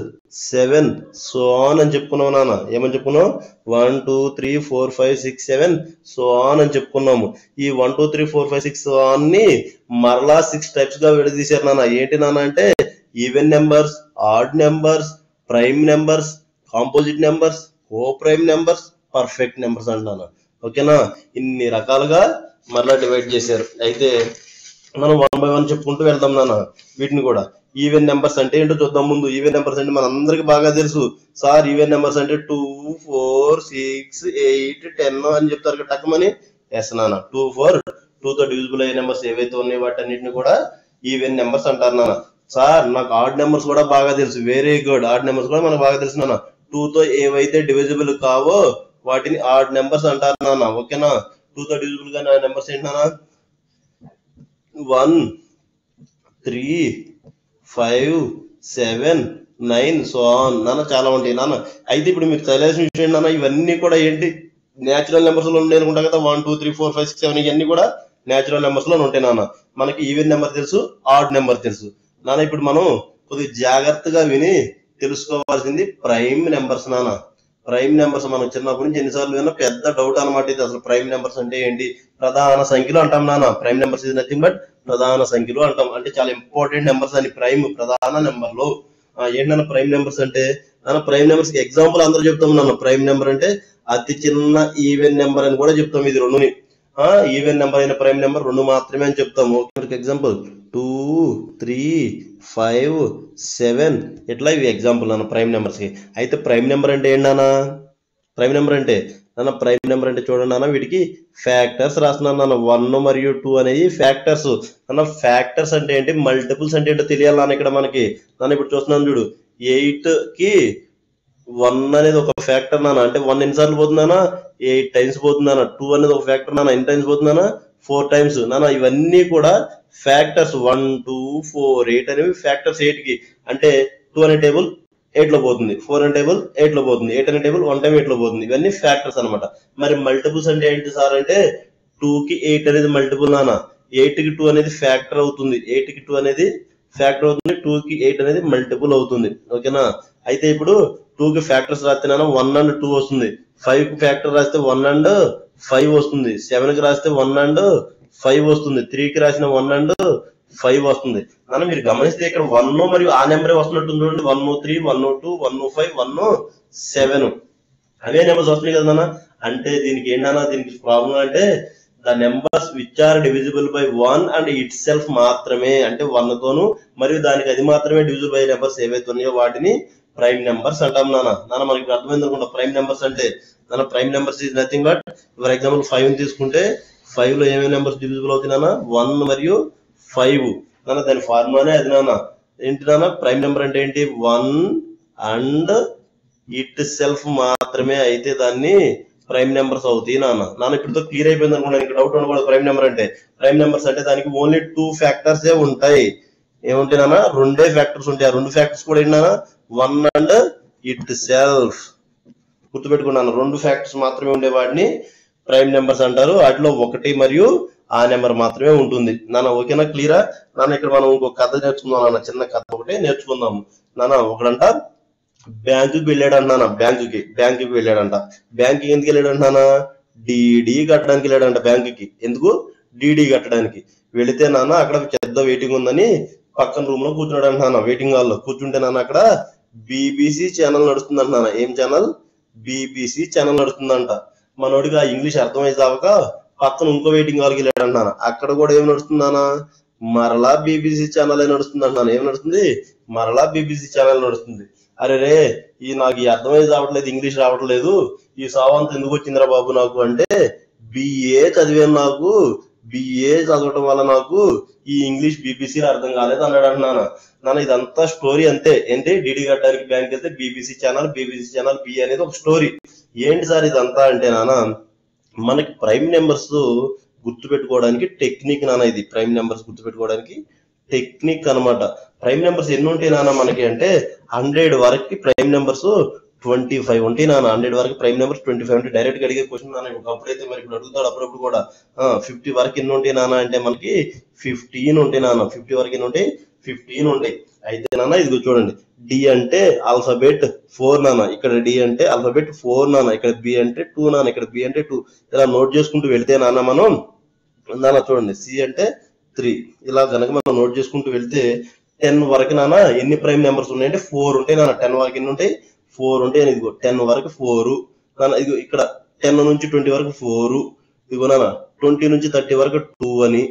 7 so on అని చెప్పుకున్నావు నాన్న. ఏమని చెప్పుకున్నావు? 1 2 3 4 5 6 7 సో ఆన్ అని చెప్పుకున్నాము. ఈ 1 2 3 4 5 6 సో ఆన్ ని మరలా 6 టైప్స్ గా విడదీశారు నాన్న. ఏంటి నాన్న అంటే even numbers, odd numbers, prime numbers, composite numbers, కో ప్రైమ్ నెంబర్స్, పర్ఫెక్ట్ నెంబర్స్ అంటాను. ఓకేనా, ఇన్ని రకాలుగా మరలా డివైడ్ చేశారు. అయితే మనం 1 by 1 చెప్పుకుంటూ వెళ్దాం నాన్న. వీటిని కూడా ఈవెన్ నెంబర్స్ అంటే ఏంటో చూద్దాం. ముందు ఈవెన్ నెంబర్స్ అంటే మన అందరికి బాగా తెలుసు సార్. ఈవెన్ నెంబర్స్ అంటే 2 4 6 8 10 అని చెప్తారు టక్మని. ఎస్ నాన్న, 2 4 2 తో డివిజిబుల్ అయ్యే నెంబర్స్ ఏవైతే ఉన్నాయో వాటన్నిటిని కూడా ఈవెన్ నెంబర్స్ అంటారు నాన్న. సార్ నాకు ఆడ్ నెంబర్స్ కూడా బాగా తెలుసు. వెరీ గుడ్, ఆడ్ నెంబర్స్ కూడా మనకు బాగా తెలుసు నాన్న. 2 తో ఏవైతే డివిజిబుల్ కావో వాటిని ఆడ్ నెంబర్స్ అంటారు నాన్న. ఓకేనా, 2 తో డివిజిబుల్ గా నెంబర్స్ ఏంటి నాన్న? 1 3 5 7 9 సో ఆన్ నాన్న. చాలా ఉంటాయి నాన్న. అయితే ఇప్పుడు మీరు తెలియాల్సిన విషయం నాన్న, ఇవన్నీ కూడా ఏంటి? న్యాచురల్ నెంబర్స్ లో ఉంటాయి అనుకుంటా కదా. 1 2 3 4 5 6 7 ఇవన్నీ కూడా న్యాచురల్ నెంబర్స్ లో ఉంటాయి నాన్న. మనకి ఈవెన్ నెంబర్ తెలుసు, ఆడ్ నెంబర్ తెలుసు నాన్న. ఇప్పుడు మనం కొద్దిగా జాగ్రత్తగా విని తెలుసుకోవాల్సింది ప్రైమ్ నెంబర్స్ నాన్న. ప్రైమ్ నెంబర్స్ మనం చిన్నప్పటి నుంచి ఎన్నిసార్లు విన్నా పెద్ద డౌట్ అనమాట ఇది. అసలు ప్రైమ్ నెంబర్స్ అంటే ఏంటి? ప్రధాన సంఖ్యలు అంటాం నాన్న. Prime numbers is nothing but ప్రధాన సంఖ్యలు అంటాం. అంటే చాలా ఇంపార్టెంట్ నెంబర్స్ అని ప్రైమ్ ప్రధాన నెంబర్లు. ఏంటన్నా ప్రైమ్ నెంబర్స్ అంటే? నాన్న ప్రైమ్ నెంబర్స్ కి ఎగ్జాంపుల్ అందరూ చెప్తాం నాన్న. ప్రైమ్ నెంబర్ అంటే అతి చిన్న ఈవెన్ నెంబర్ అని కూడా చెప్తాం. ఇది రెండుని ఈవెన్ నెంబర్ అయిన ప్రైమ్ నెంబర్ రెండు మాత్రమే అని చెప్తాము. ఎగ్జాంపుల్ 2, 3, 5, 7 ఇట్లా ఇవి ఎగ్జాంపుల్ అన్న ప్రైమ్ నెంబర్స్ కి. అయితే ప్రైమ్ నెంబర్ అంటే ఏంటన్నా? ప్రైమ్ నెంబర్ అంటే ప్రైమ్ నెంబర్ అంటే చూడండి అన్న, వీటికి ఫ్యాక్టర్స్ రాస్తున్నాను. 1 మరియు 2 అనేవి ఫ్యాక్టర్స్ ఫ్యాక్టర్స్ అంటే ఏంటి, మల్టిపుల్స్ అంటే ఏంటో తెలియాలన్నా ఇక్కడ మనకి. నన్ను ఇప్పుడు చూస్తున్నాను చూడు, 8 కి 1 అనేది ఒక ఫ్యాక్టర్ నాన్న. అంటే 1 ఎన్నిసార్లు పోతుందానా? 8 టైమ్స్ పోతుందానా. 2 అనేది ఒక ఫ్యాక్టర్ నాన్న. ఎన్ని టైమ్స్ పోతుందానా? 4 టైమ్స్ నాన్న. ఇవన్నీ కూడా ఫ్యాక్టర్స్. 1, 2, 4, 8 అనేవి ఫ్యాక్టర్స్ 8 కి. అంటే 2 అనే టేబుల్ 8 లో పోతుంది, 4 అనే టేబుల్ 8 లో పోతుంది, 8 అనే టేబుల్ 1 టైం 8 లో పోతుంది. ఇవన్నీ ఫ్యాక్టర్స్ అనమాట. మరి మల్టిపుల్స్ అంటే ఏంటి సార్ అంటే 2 కి 8 అనేది మల్టిపుల్ నాన్న. 8 కి 2 అనేది ఫ్యాక్టర్ అవుతుంది. 8 కి 2 అనేది ఫ్యాక్టర్ అవుతుంది. 2 కి 8 అనేది మల్టిపుల్ అవుతుంది. ఓకేనా? అయితే ఇప్పుడు 2 కి ఫ్యాక్టర్స్ రాస్తే 1 and 2 వస్తుంది. 5 కి ఫ్యాక్టర్ రాస్తే 1 and 5 వస్తుంది. 7 కి రాస్తే 1 and 5 వస్తుంది. 3 కి రాసిన 1 and 5 వస్తుంది. మనం మీరు గమనిస్తే ఇక్కడ 1 మరియు ఆ నెంబరే వస్తున్నట్టు చూడండి. 1, 3, 1, 2, 1, 5, 1, 7 అవే నెంబర్స్ వస్తున్నాయి కదా నాన్న. అంటే దీనికి ఏంటన్నా, దీనికి ప్రాబ్లం అంటే the numbers which are divisible by 1 and itself మాత్రమే. అంటే 1 తోను మరియు దానికి అది మాత్రమే డివిజిబుల్ బై నెంబర్స్ ఏవైతే ఉన్నాయో వాటిని ప్రైమ్ నెంబర్స్ అంటాం నాన్న. మనకి అర్థమైంది అనుకుంటా ప్రైమ్ నెంబర్స్ అంటే. Prime numbers is nothing but, for example 5 తీసుకుంటే 5 లో ఏమేమి నెంబర్స్ డివిజిబుల్ అవుతాయి నాన్న? 1 మరియు 5 నాన్న. దాని ఫార్ములానే అది నాన్న. ఏంటి నాన్న ప్రైమ్ నెంబర్ అంటే ఏంటి? 1 అండ్ ఇట్ సెల్ఫ్ మాత్రమే అయితే దాన్ని ప్రైమ్ నెంబర్స్ అవుతాయి నాన్న. ఇప్పుడుతో క్లియర్ అయిపోయింది అనుకున్నాను. ఇక్కడ డౌట్ ఉండకూడదు. ప్రైమ్ నెంబర్ అంటే, ప్రైమ్ నెంబర్స్ అంటే దానికి ఓన్లీ 2 ఫ్యాక్టర్స్ ఉంటాయి. ఏముంటాయి నాన్న? 2 ఫ్యాక్టర్స్ ఉంటాయి. ఆ 2 ఫ్యాక్టర్స్ కూడా ఏంటి నాన్న? 1 అండ్ ఇట్ సెల్ఫ్. గుర్తుపెట్టుకున్నాను. 2 ఫ్యాక్టర్స్ మాత్రమే ఉండే వాటిని ప్రైమ్ నెంబర్స్ అంటారు. వాటిలో 1 మరియు ఆ నెంబర్ మాత్రమే ఉంటుంది నాన్న. ఓకేనా? క్లియరా నాన్న? ఇక్కడ మనం ఇంకొక కథ నేర్చుకుందాం నాన్న. చిన్న కథ ఒకటి నేర్చుకుందాం నాన్న. ఒకడంట బ్యాంకుకి వెళ్ళాడంట నాన్న. బ్యాంకుకి వెళ్ళాడంట. బ్యాంకుకి ఎందుకు వెళ్ళాడంట నాన్న? డిడి కట్టడానికి వెళ్ళాడంట బ్యాంకుకి. ఎందుకు? డిడి కట్టడానికి వెళితే నాన్న అక్కడ పెద్ద వెయిటింగ్ ఉందని పక్కన రూమ్ లో కూర్చున్నాడు అంట నాన్న. వెయిటింగ్ హాల్ లో కూర్చుంటే నాన్న అక్కడ బీబీసీ ఛానల్ నడుస్తుందంట నాన్న. ఏం ఛానల్? BBC channel నడుస్తుందంట. మనోడికి ఆ ఇంగ్లీష్ అర్థమైతే దాక పక్కన ఇంకో వెయిటింగ్ హాల్కి వెళ్ళాడంట నాన్న. అక్కడ కూడా ఏం నడుస్తుందన్నా? మరలా బీబీసీ ఛానల్ నడుస్తుంది నాన్న. ఏం నడుస్తుంది? మరలా బీబీసీ ఛానల్ నడుస్తుంది. అరే రే, నాకు ఈ అర్థమైతే రావట్లేదు, ఇంగ్లీష్ రావట్లేదు, ఈ సావంత ఎందుకు వచ్చిందిరా బాబు నాకు అంటే, బిఏ చదివాను, నాకు బిఏ చదవటం వల్ల నాకు ఈ ఇంగ్లీష్ బీబీసీ అర్థం కాలేదు అన్నాడు నాన్న. ఇదంతా స్టోరీ అంతే. ఏంటి? డిడి కట్టడానికి బ్యాంక్ వెళ్తే బీబీసీ ఛానల్ బి అనేది ఒక స్టోరీ. ఏంటి సార్ ఇదంతా అంటే నాన్న, మనకి ప్రైమ్ నెంబర్స్ గుర్తు పెట్టుకోవడానికి టెక్నిక్ నాన్న. ఇది ప్రైమ్ నెంబర్స్ గుర్తు పెట్టుకోవడానికి టెక్నిక్ అనమాట. ప్రైమ్ నెంబర్స్ ఎన్ని ఉంటాయి నాన్న మనకి అంటే 100 వరకు ప్రైమ్ నెంబర్స్ 25 ఉంటాయి నాన్న. 100 వరకు ప్రైమ్ నెంబర్స్ 25 ఉంటాయి. డైరెక్ట్ గా అడిగే క్వశ్చన్ నాన్న. అప్పుడైతే మరి ఇప్పుడు అడుగుతాడు అప్పుడప్పుడు కూడా. 50 వరకు ఎన్ని ఉంటాయి నాన్న అంటే మనకి 15 ఉంటాయి నాన్న. 50 వరకు ఎన్ని ఉంటాయి? 15 ఉంటాయి. అయితే నాన్న ఇదిగో చూడండి, డి అంటే ఆల్ఫాబెట్ 4 నాన్న. ఇక్కడ డి అంటే ఆల్ఫాబెట్ 4 నాన్న. ఇక్కడ బి అంటే 2 నాన్న. ఇక్కడ బి అంటే 2. ఇలా నోట్ చేసుకుంటూ వెళ్తే నాన్న మనం నాన్న చూడండి, సి అంటే 3. ఇలా కనుక మనం నోట్ చేసుకుంటూ వెళ్తే 10 వరకు నాన్న ఎన్ని ప్రైమ్ నెంబర్స్ ఉన్నాయంటే 4 ఉంటాయి నాన్న. 10 వరకు ఎన్ని ఉంటాయి? 4 ఉంటాయి. ఇదిగో 10 వరకు 4 నాన్న. ఇదిగో ఇక్కడ 10 నుంచి 20 వరకు 4. ఇదిగో నాన్న 20 నుంచి 30 వరకు 2 అని.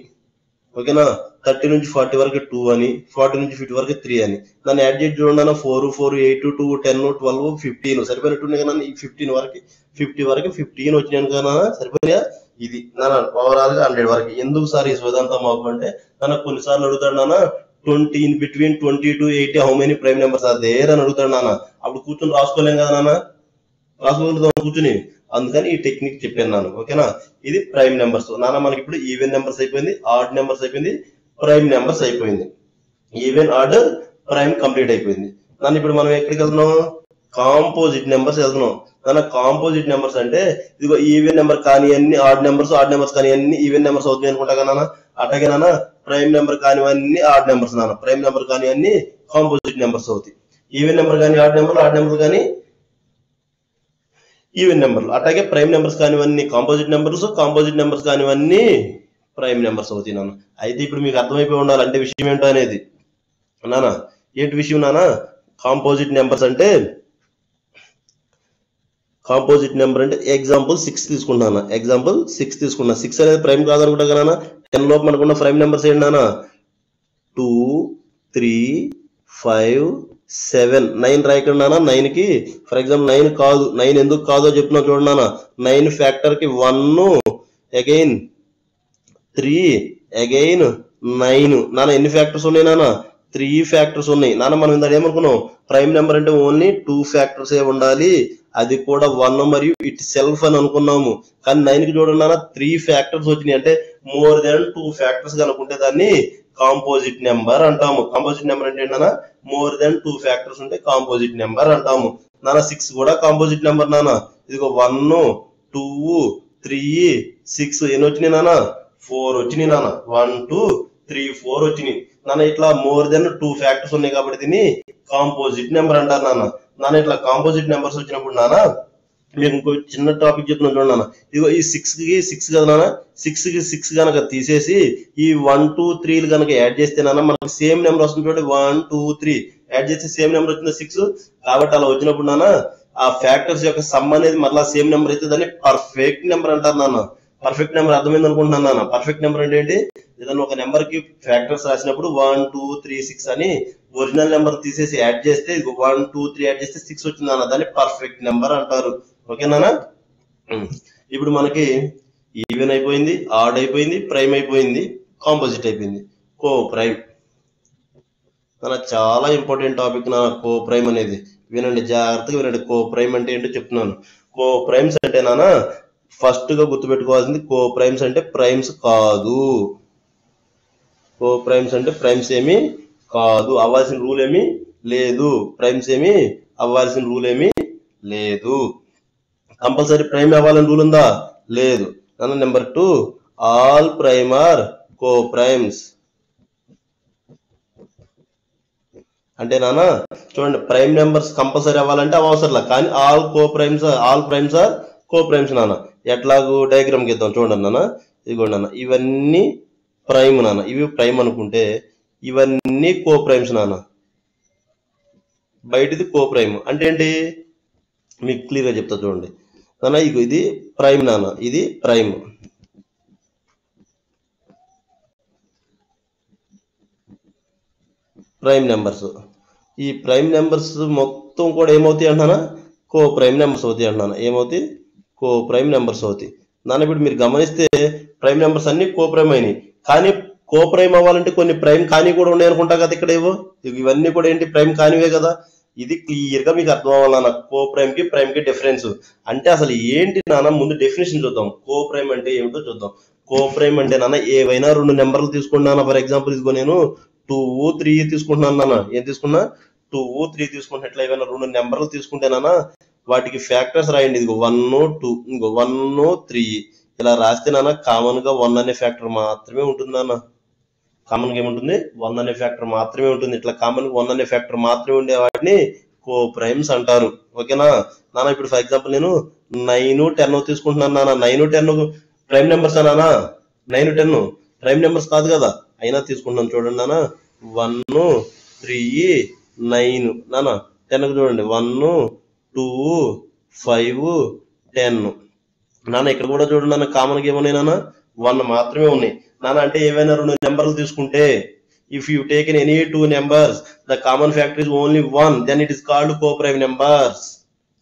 ఓకేనా? 30 నుంచి 40 వరకు 2 అని. 40 నుంచి 50 వరకు 3 అని. దాన్ని యాడ్ చేసి చూడండి అన్న. 4, 4, 8, 2, 10, 12, 15 సరిపోయినట్టున్నాయి కదా. ఈ 15 వరకు 50 వరకు 15 వచ్చినాయి కదా. సరిపోయినా? ఇది నాన్న ఓవరాల్ గా 100 వరకు. ఎందుకు సార్ ఈ సోదంతా మాకు అంటే, నాన్న కొన్నిసార్లు అడుగుతాడు నాన్న 20 in between 20 to 80 how many prime numbers are there అని అడుగుతాడు నాన్న. అప్పుడు కూర్చొని రాసుకోలేం కదా నాన్న. రాసుకోగలుగుతాం కూర్చుని. అందుకని ఈ టెక్నిక్ చెప్పాను నాన్న. ఓకేనా? ఇది ప్రైమ్ నెంబర్స్ నాన్న. మనకి ఇప్పుడు ఈవెన్ నెంబర్స్ అయిపోయింది, ఆడ్ నెంబర్స్ అయిపోయింది, ప్రైమ్ నెంబర్స్ అయిపోయింది. ఈవెన్, ఆడ్, ప్రైమ్ కంప్లీట్ అయిపోయింది నాన్న. ఇప్పుడు మనం ఎక్కడికి వెళ్తున్నాం? కాంపోజిట్ నెంబర్స్ వెళ్తున్నాం నాన్న. కాంపోజిట్ నెంబర్స్ అంటే ఇదిగో ఈవెన్ నెంబర్ కానీ అన్ని ఆడ్ నెంబర్స్ కానీ అన్ని ఈవెన్ నెంబర్స్ అవుతున్నాయి అనుకుంటా కదా. అట్లాగే నాన్న ప్రైమ్ నెంబర్ కానివన్నీ ఆడ్ నెంబర్స్ నాన్న. ప్రైమ్ నెంబర్ కానీ అన్ని కాంపోజిట్ నెంబర్స్ అవుతాయి. ఈవెన్ నెంబర్ కానీ ఆడ్ నెంబర్లు కానీ ఈవెన్ నెంబర్లు. అట్లాగే ప్రైమ్ నెంబర్స్ కానివన్నీ కాంపోజిట్ నెంబర్స్ కానివన్నీ ప్రైమ్ నెంబర్స్ అవుతాయి నాన్న. అయితే ఇప్పుడు మీకు అర్థమైపోయి ఉండాలి అంటే విషయం ఏంటో అనేది నాన్న. ఏంటి విషయం నాన్న? కాంపోజిట్ నెంబర్స్ అంటే ఎగ్జాంపుల్ 6 తీసుకుంటాను. ఎగ్జాంపుల్ 6 తీసుకున్నా. 6 అనేది ప్రైమ్ కాదనుకుంటా కదా. 10 లోపు మనకున్న ప్రైమ్ నెంబర్స్ ఏంటి నాన్న? 2, 3, 5, 7, 9 రాయకుండా 9కి ఫర్ ఎగ్జాంపుల్ 9 కాదు. 9 ఎందుకు కాదో చెప్తున్నా చూడండి నాన్న. 9 ఫ్యాక్టర్ కి 1 అగైన్ 3 అగైన్ 9 నాన్న. ఎన్ని ఫ్యాక్టర్స్ ఉన్నాయి నాన్న? 3 ఫ్యాక్టర్స్ ఉన్నాయి నాన్న. మనం ఇందాక ఏమనుకున్నాం? ప్రైమ్ నెంబర్ అంటే ఓన్లీ 2 ఫ్యాక్టర్స్ ఏ ఉండాలి, అది కూడా 1 మరియు ఇట్ సెల్ఫ్ అని అనుకున్నాము. కానీ 9కి చూడండి నాన్న 3 ఫ్యాక్టర్స్ వచ్చినాయి. అంటే మోర్ దెన్ 2 ఫ్యాక్టర్స్ కనుకుంటే దాన్ని కాంపోజిట్ నెంబర్ అంటాము. కాంపోజిట్ నెంబర్ అంటే ఏంటన్నా? మోర్ దెన్ 2 ఫ్యాక్టర్స్ ఉంటే కాంపోజిట్ నెంబర్ అంటాము నాన్న. 6 కూడా కాంపోజిట్ నెంబర్ నాన్న. ఇదిగో 1, 2, 3, 6 ఎన్ని వచ్చినాయి నాన్న? 4 వచ్చినాయి నాన్న. 1, 2, 3, 4 వచ్చినాయి నాన్న. ఇట్లా మోర్ దెన్ 2 ఫ్యాక్టర్స్ ఉన్నాయి కాబట్టి దీన్ని కాంపోజిట్ నెంబర్ అంటారు నాన్న. నాన్న ఇట్లా కాంపోజిట్ నెంబర్స్ వచ్చినప్పుడు నాన్న మీకు ఇంకో చిన్న టాపిక్ చెప్తున్నాను చూడండి నాన్న. ఇదిగో ఈ 6కి 6 కదా నాన్న. 6కి 6 కనుక తీసేసి ఈ 1, 2, 3 కనుక యాడ్ చేస్తే నాన్న మనకు సేమ్ నెంబర్ వస్తుంది చూడండి. 1, 2, 3 యాడ్ చేస్తే సేమ్ నెంబర్ వచ్చింది 6. కాబట్టి అలా వచ్చినప్పుడు నాన్న ఆ ఫ్యాక్టర్స్ యొక్క సమ్ అనేది మళ్ళీ సేమ్ నెంబర్ అయితే దాన్ని పర్ఫెక్ట్ నెంబర్ అంటారు నాన్న. పర్ఫెక్ట్ నెంబర్ అర్థమైంది అనుకుంటున్నాను నాన్న. పర్ఫెక్ట్ నెంబర్ అంటే ఏంటి? ఏదైనా ఒక నెంబర్ కి ఫ్యాక్టర్స్ రాసినప్పుడు 1, 2, 3, 6 అని ఒరిజినల్ నెంబర్ తీసేసి యాడ్ చేస్తే 1, 2, 3 యాడ్ చేస్తే 6 వచ్చింది అన్న. దాన్ని పర్ఫెక్ట్ నెంబర్ అంటారు. ఓకేనా? ఇప్పుడు మనకి ఈవెన్ అయిపోయింది, ఆడ్ అయిపోయింది, ప్రైమ్ అయిపోయింది, కాంపోజిట్ అయిపోయింది. కో ప్రైమ్ మన చాలా ఇంపార్టెంట్ టాపిక్ నా. కో ప్రైమ్ అనేది వినండి, జాగ్రత్తగా వినండి. కో ప్రైమ్ అంటే ఏంటో చెప్తున్నాను. కో ప్రైమ్స్ అంటే నాన్న ఫస్ట్ గా గుర్తుపెట్టుకోవాల్సింది కో ప్రైమ్స్ అంటే ప్రైమ్స్ కాదు. కో ప్రైమ్స్ అంటే ప్రైమ్స్ ఏమి కాదు, అవ్వాల్సిన రూల్ ఏమి లేదు. ప్రైమ్స్ ఏమి అవ్వాల్సిన రూల్ ఏమి లేదు. కంపల్సరీ ప్రైమ్ అవ్వాలని రూల్ ఉందా? లేదు. Number 2 all prime are co primes అంటే నాన్న చూడండి, ప్రైమ్ నెంబర్స్ కంపల్సరీ అవ్వాలంటే అవసరంలా, కానీ all primes are co primes నాన్న. ఎట్లాగూ డయాగ్రామ్ గీద్దాం చూడండి నాన్న. ఇదిగోండి నాన్న, ఇవన్నీ ప్రైమ్ నాన్న. ఇవి ప్రైమ్ అనుకుంటే ఇవన్నీ కో ప్రైమ్స్ నాన్న. బయటిది కో ప్రైమ్ అంటే ఏంటి మీకు క్లియర్ గా చెప్తా చూడండి నాన్న. ఇది ప్రైమ్ నాన్న, ఇది ప్రైమ్. ప్రైమ్ నెంబర్స్, ఈ ప్రైమ్ నెంబర్స్ మొత్తం కూడా ఏమవుతాయి అంటున్నా? కో ప్రైమ్ నెంబర్స్ అవుతాయి అంటున్నాను. ఏమవుతాయి? కో ప్రైమ్ నెంబర్స్ అవుతాయి నాన్న. ఇప్పుడు మీరు గమనిస్తే ప్రైమ్ నెంబర్స్ అన్ని కో ప్రైమ్ అయినాయి, కానీ కో ప్రైమ్ అవ్వాలంటే కొన్ని ప్రైమ్ కానీ కూడా ఉన్నాయి అనుకుంటా కదా. ఇక్కడ ఏవో ఇవన్నీ కూడా ఏంటి? ప్రైమ్ కానివే కదా. ఇది క్లియర్ గా మీకు అర్థం అవ్వాలి నాన్న. కో ప్రైమ్ కి డిఫరెన్స్ అంటే అసలు ఏంటి నాన్న? ముందు డెఫినేషన్ చూద్దాం. కో ప్రైమ్ అంటే ఏమిటో చూద్దాం. కో ప్రైమ్ అంటే నాన్న ఏవైనా 2 నెంబర్లు తీసుకున్నాను. ఫర్ ఎగ్జాంపుల్ ఇదిగో నేను 2, 3 తీసుకుంటున్నాను నాన్న. ఏం తీసుకున్నా? 2, 3 తీసుకుంటున్నట్లు ఏమైనా 2 నెంబర్లు తీసుకుంటే నాన్న వాటికి ఫ్యాక్టర్స్ రాయండి. ఇదిగో 1, 2, ఇంకో 1, 3 ఇలా రాస్తే నాన్న కామన్ గా 1 అనే ఫ్యాక్టర్ మాత్రమే ఉంటుంది నాన్న. కామన్ గా ఏముంటుంది? 1 అనే ఫ్యాక్టర్ మాత్రమే ఉంటుంది. ఇట్లా కామన్ గా 1 అనే ఫ్యాక్టర్ మాత్రమే ఉండే వాటిని కో ప్రైమ్స్ అంటారు. ఓకేనా నాన్న? ఇప్పుడు ఫర్ ఎగ్జాంపుల్ నేను 9, 10 తీసుకుంటున్నాను నాన్న. 9, 10 ప్రైమ్ నెంబర్స్ నాన్న. 9, 10 ప్రైమ్ నెంబర్స్ కాదు కదా, అయినా తీసుకుంటున్నాను చూడండి నాన్న. 1, 3, 9 నాన్న. 10 చూడండి 1, 2, 5, 10 నాన్న. ఇక్కడ కూడా చూడండి నాన్న, కామన్ గా ఏమున్నాయి నాన్న? 1 మాత్రమే ఉన్నాయి నాన్న. అంటే ఏవైనా 2 నెంబర్లు తీసుకుంటే if you taken any 2 numbers the common factor is only 1 then it is called co prime numbers.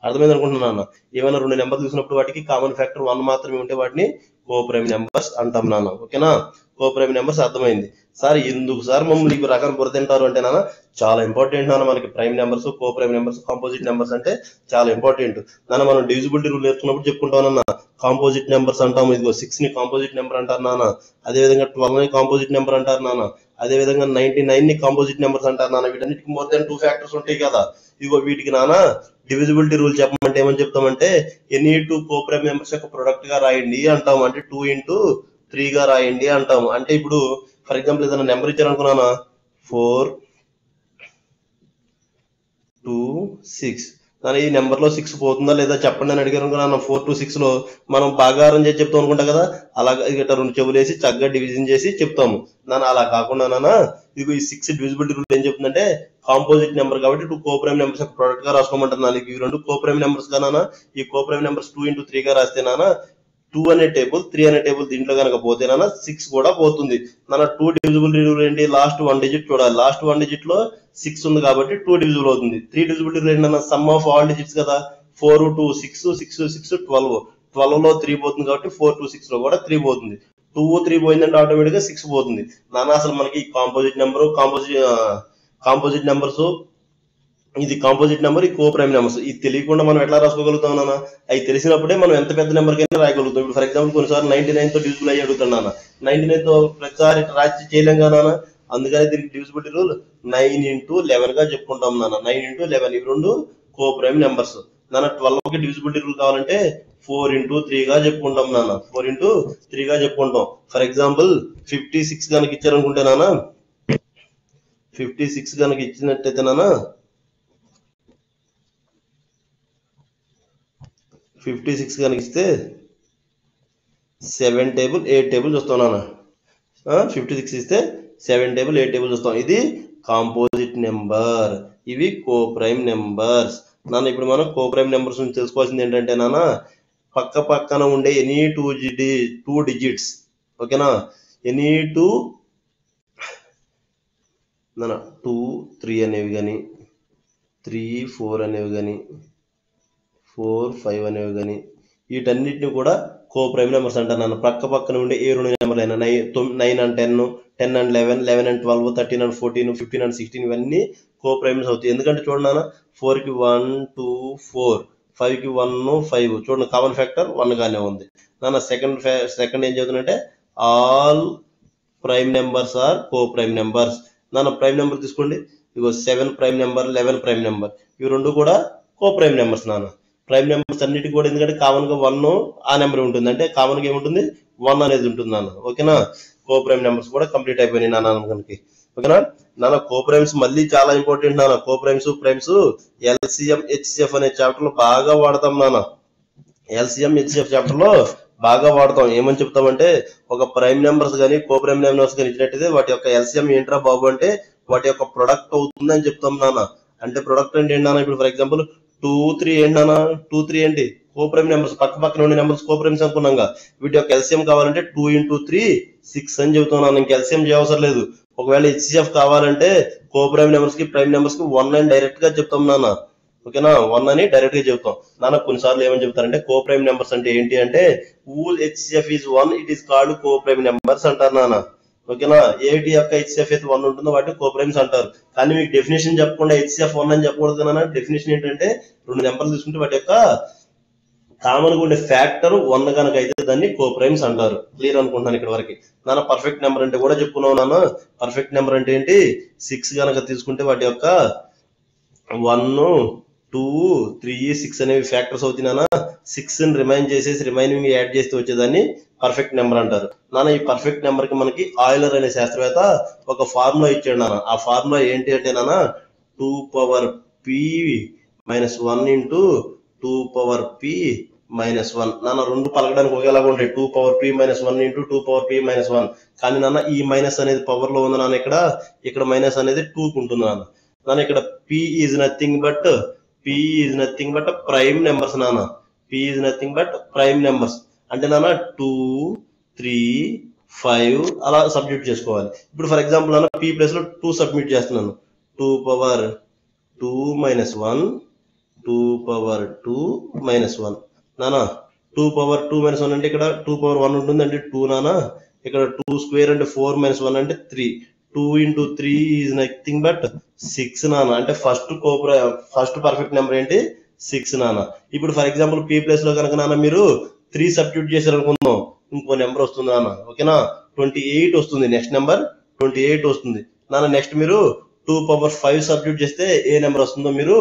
అర్థమైంది అనుకుంటున్నాను. ఏమైనా 2 నెంబర్లు తీసుకున్నప్పుడు వాటికి కామన్ ఫ్యాక్టర్ 1 మాత్రమే ఉంటే వాటిని కో ప్రైమ్ నెంబర్స్ అంటాం నాన్న. ఓకేనా? కో ప్రైమ్ నెంబర్స్ అర్థమైంది. సార్ ఎందుకు సార్ మమ్మల్ని ఈ రకాల బుర్ర తింటారు అంటే నాన్న చాలా ఇంపార్టెంట్ నాన్న. మనకి ప్రైమ్ నెంబర్స్, కో ప్రైమ్ నెంబర్స్, కాంపోజిట్ నెంబర్స్ అంటే చాలా ఇంపార్టెంట్ నాన్న. మనం డివిజిబిలిటీ రూల్ నేర్చుకున్నప్పుడు చెప్పుకుంటామన్నా, కాంపోజిట్ నెంబర్స్ అంటాము. ఇదిగో 6 ని కాంపోజిట్ నెంబర్ అంటారు నాన్న. అదేవిధంగా 12 ని కాంపోజిట్ నెంబర్ అంటారు నాన్న. అదేవిధంగా 99 ని కాంపోజిట్ నెంబర్స్ అంటారు నాన్న. వీటన్నిటికి మోర్ దెన్ 2 ఫ్యాక్టర్స్ ఉంటాయి కదా. ఇదిగో వీటికి నాన్న డివిజిబిలిటీ రూల్ చెప్పమంటే ఏమని చెప్తామంటే, ఎనీ 2 కో ప్రైమ్ నెంబర్స్ యొక్క ప్రొడక్ట్ గా రాయండి అంటాము. అంటే 2 into 3 గా రాయండి అంటాము. అంటే ఇప్పుడు ఫర్ ఎగ్జాంపుల్ ఏదైనా నెంబర్ ఇచ్చారనుకున్నానా, 4 2 6 ఈ నెంబర్ లో 6 పోతుందా లేదా చెప్పండి అని అడిగారు అనుకున్నాను. 4 to 6 లో మనం భాగాహారం చేసి చెప్తాం అనుకుంటా కదా, అలాగా ఇట్లా 2 చెవులు వేసి చక్కగా డివిజన్ చేసి చెప్తాము నాన్న. అలా కాకుండా నాన్న ఇదిగో ఈ 6 డివిజిబిలిటీ రూల్ ఏం చెప్తుందంటే, కాంపోజిట్ నెంబర్ కాబట్టి 2 కో ప్రైమ్ నెంబర్స్ యొక్క ప్రొడక్ట్ గా రాసుకోమంటున్నాను. ఇవి 2 కో ప్రైమ్ నెంబర్స్ గా నాన్న. ఈ కో ప్రైమ్ నెంబర్స్ 2 into 3 గా రాస్తే నాన్న 2 అనే టేబుల్, 3 అనే టేబుల్ దీంట్లో కనుక పోతే నాన్న 6 కూడా పోతుంది నాన్న. 2 డివిజిబిలిటీ రూల్ ఏంటి, లాస్ట్ 1 డిజిట్ చూడాలి. లాస్ట్ 1 డిజిట్ లో 6 ఉంది కాబట్టి 2 డివిజిబుల్ అవుతుంది. 3 డివిజిబిలిటీ రూల్ ఏంటన్నా, సమ్ ఆఫ్ ఆల్ డిజిట్స్ కదా. 4 2 6 6 6 12 12 లో 3 పోతుంది కాబట్టి 4 2 6 లో కూడా 3 పోతుంది. 2 3 పోయిందంటే ఆటోమేటిక్ గా 6 పోతుంది నాన్న. అసలు మనకి కాంపోజిట్ నెంబర్, కాంపోజిట్ నెంబర్స్, ఇది కాంపోజిట్ నెంబర్, ఈ కో ప్రైమ్ నెంబర్స్, ఇది తెలియకుండా మనం ఎట్లా రాసుకోగలుగుతాం నాన్న. అవి తెలిసినప్పుడే మనం ఎంత పెద్ద నెంబర్ కైనా రాయగలుగుతాం. ఇప్పుడు ఫర్ ఎగ్జాంపుల్ కొన్నిసార్లు 99 తో డివిజిబుల్ అయ్యి అడుగుతాను నాన్న. 99 తో ప్రతిసారి రాసి చేయలేం కదా నాన్న. అందుకని దీనికి డివిజిబిలిటీ రూల్ 9 into 11 గా చెప్పుకుంటాం నాన్న. 9 into 11 ఇవి 2 కో ప్రైమ్ నెంబర్స్ నాన్న. 12 కి డివిజిబిలిటీ రూల్ కావాలంటే 4 into 3 గా చెప్పుకుంటాం నాన్న. 4 into 3 గా చెప్పుకుంటాం. ఫర్ ఎగ్జాంపుల్ 56 కనుక ఇచ్చారనుకుంటే నాన్న, 56 కనుక ఇచ్చినట్టయితే నాన్న, 56 కనుక ఇస్తే 7 టేబుల్ 8 టేబుల్స్ వస్తాం నాన్న. 56 ఇస్తే 7 టేబుల్ 8 టేబుల్స్ వస్తాం. ఇది కాంపోజిట్ నెంబర్, ఇవి కో ప్రైమ్ నెంబర్స్ నాన్న. ఇప్పుడు మనం కో ప్రైమ్ నెంబర్స్ నుంచి తెలుసుకోవాల్సింది ఏంటంటే నాన్న, పక్క పక్కన ఉండే ఎనీ 2 డిజిట్స్, ఓకేనా, ఎనీ 2 నాన్న 2 3 అనేవి కానీ, 3 4 అనేవి కానీ, 4 5 అనేవి కానీ, వీటన్నిటిని కూడా కో ప్రైమ్ నెంబర్స్ అంటారు నాన్న. పక్క పక్కన ఉండే ఏ 2 నెంబర్లు అయినా 9 and 10, 10 and 11, 11 and 12, 13 and 14, 15 and 16 ఇవన్నీ కో ప్రైమ్స్ అవుతాయి. ఎందుకంటే చూడండి నాన్న, 4 కి 1 2 4, 5 కి 1 5 చూడండి, కామన్ ఫ్యాక్టర్ 1 గానే ఉంది నాన్న. సెకండ్ ఏం చెబుతుందంటే, all prime numbers are co prime numbers నాన్న. ప్రైమ్ నెంబర్ తీసుకోండి, ఇగో 7 ప్రైమ్ నెంబర్, 11 ప్రైమ్ నెంబర్, ఇవి 2 కూడా కో ప్రైమ్ నెంబర్స్ నాన్న. ప్రైమ్ నెంబర్స్ అన్నిటికీ కూడా ఎందుకంటే కామన్ గా 1 ఆ నెంబర్ ఉంటుంది, అంటే కామన్ గా ఏముంటుంది 1 అనేది ఉంటుంది నాన్న. ఓకేనా, కో ప్రైమ్ నెంబర్స్ కూడా కంప్లీట్ అయిపోయినాయి నాన్న మనకి. ఓకేనా నాన్న, కో ప్రైమ్స్ మళ్ళీ చాలా ఇంపార్టెంట్ నాన్న. Co primes, primes LCM HCF అనే చాప్టర్ లో బాగా వాడతాం నాన్న. ఎల్సిఎం హెచ్సిఎఫ్ చాప్టర్ లో బాగా వాడతాం. ఏమని చెప్తామంటే, ఒక ప్రైమ్ నెంబర్స్ కానీ కో ప్రైమ్ నెంబర్స్ కానీ ఇచ్చినట్టయితే వాటి యొక్క ఎల్సిఎం ఏంట్రా బాబు అంటే వాటి యొక్క ప్రొడక్ట్ అవుతుంది అని చెప్తాం నాన్న. అంటే ప్రొడక్ట్ అంటే ఏంటన్నా, ఇప్పుడు ఫర్ ఎగ్జాంపుల్ 2 3 ఏంటన్నా, 2 3 ఏంటి కో ప్రైమ్ నెంబర్స్, పక్క పక్కన ఉండే నెంబర్స్ కో ప్రైమ్స్ అనుకున్నాగా. వీటి యొక్క ఎల్సిఎం కావాలంటే 2 into 3 6 అని చెబుతున్నాను. ఇంక ఎల్సిఎం చేయవసరం లేదు. ఒకవేళ హెచ్సిఎఫ్ కావాలంటే కో ప్రైమ్ నెంబర్స్ కి ప్రైమ్ నెంబర్స్ కి 1 అని డైరెక్ట్ గా చెప్తాం నాన్న. ఓకేనా, 1 అని డైరెక్ట్ గా చెప్తాం నాన్న. కొన్నిసార్లు ఏమని చెప్తారంటే, కో ప్రైమ్ నెంబర్స్ అంటే ఏంటి అంటే, wool HCF is 1 it is called co prime numbers అంటారు నాన్న. ఓకేనా, ఏటి యొక్క హెచ్సిఎఫ్ అయితే 1 ఉంటుందో వాటిని కో ప్రైమ్స్ అంటారు. కానీ మీకు డెఫినేషన్ చెప్పకుండా హెచ్సిఎఫ్ 1 అని చెప్పకూడదు నాన్న. డెఫినేషన్ ఏంటంటే, 2 నెంబర్లు తీసుకుంటే వాటి యొక్క కామన్ గా ఉండే ఫ్యాక్టర్ 1 కనుక అయితే దాన్ని కో ప్రైమ్స్ అంటారు. క్లియర్ అనుకుంటున్నాను ఇక్కడ వరకు నాన్న. పర్ఫెక్ట్ నెంబర్ అంటే కూడా చెప్పుకున్నావు నాన్న. పర్ఫెక్ట్ నెంబర్ అంటే ఏంటి, 6 కనుక తీసుకుంటే వాటి యొక్క 1 2 3 6 అనేవి ఫ్యాక్టర్స్ అవుతాయి నాన్న. 6 ని రిమైన్ చేసేసి రిమైనింగ్ యాడ్ చేస్తే వచ్చేదాన్ని పర్ఫెక్ట్ నెంబర్ అంటారు నాన్న. ఈ పర్ఫెక్ట్ నెంబర్ కి మనకి ఆయిలర్ అనే శాస్త్రవేత్త ఒక ఫార్ములా ఇచ్చాడు నాన్న. ఆ ఫార్ములా ఏంటి అంటే నాన్న, 2 power p minus 1 into 2 power p minus 1 నాన్న. 2 పలకడానికి ఒకేలాగా ఉంటాయి, 2 power p minus 1 into 2 power p minus 1. కానీ నాన్న ఈ మైనస్ అనేది పవర్ లో ఉంది నాన్న. ఇక్కడ మైనస్ అనేది 2 కు ఉంటుంది నాన్న. నాన్న ఇక్కడ p is nothing but prime numbers నాన్న. p is nothing but prime numbers అంటే నాన్న 2 3 5 అలా సబ్స్టిట్యూట్ చేసుకోవాలి. ఇప్పుడు ఫర్ ఎగ్జాంపుల్ నాన్న, p ప్లేస్ లో 2 సబ్మిట్ చేస్తున్నాను. 2 power 2 minus 1 2 power 2 minus 1 నాన్న. 2 power 2 minus 1 అంటే ఇక్కడ 2 power 1 ఉంటుంది అంటే 2 నాన్న. ఇక్కడ 2 స్క్వేర్ అంటే 4 minus 1 అంటే 3. 2 into 3 is nothing but 6 నాన్న. అంటే ఫస్ట్ పర్ఫెక్ట్ నెంబర్ ఏంటి 6 నాన్న. ఇప్పుడు ఫర్ ఎగ్జాంపుల్ p ప్లేస్ లో కనుక నాన్న మీరు 3 సబ్స్టిట్యూట్ చేశారు అనుకుందాం, ఇంకో నెంబర్ వస్తుంది నాన్న. ఓకేనా, 28 వస్తుంది. నెక్స్ట్ నెంబర్ 28 వస్తుంది నాన్న. నెక్స్ట్ మీరు 2^5 సబ్స్టిట్యూట్ చేస్తే ఏ నెంబర్ వస్తుందో మీరు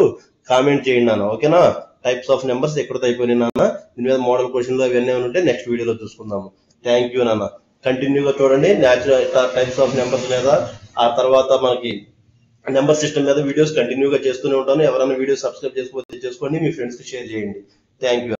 కామెంట్ చేయండి నాన్న. ఓకేనా, టైప్స్ ఆఫ్ నెంబర్స్ ఎక్కడ అయిపోయినాయి నాన్న. దీని మీద మోడల్ క్వశ్చన్లు అవన్నీ ఉంటే నెక్స్ట్ వీడియోలో చూసుకుందాము. థ్యాంక్ యూ నాన్న. కంటిన్యూగా చూడండి న్యాచురల్ టైప్స్ ఆఫ్ నెంబర్స్ మీద, ఆ తర్వాత మనకి నెంబర్ సిస్టమ్ మీద వీడియోస్ కంటిన్యూగా చేస్తూనే ఉంటాను. ఎవరైనా వీడియో సబ్స్క్రైబ్ చేసుకోకపోతే చేసుకోండి, మీ ఫ్రెండ్స్కి షేర్ చేయండి. Thank you.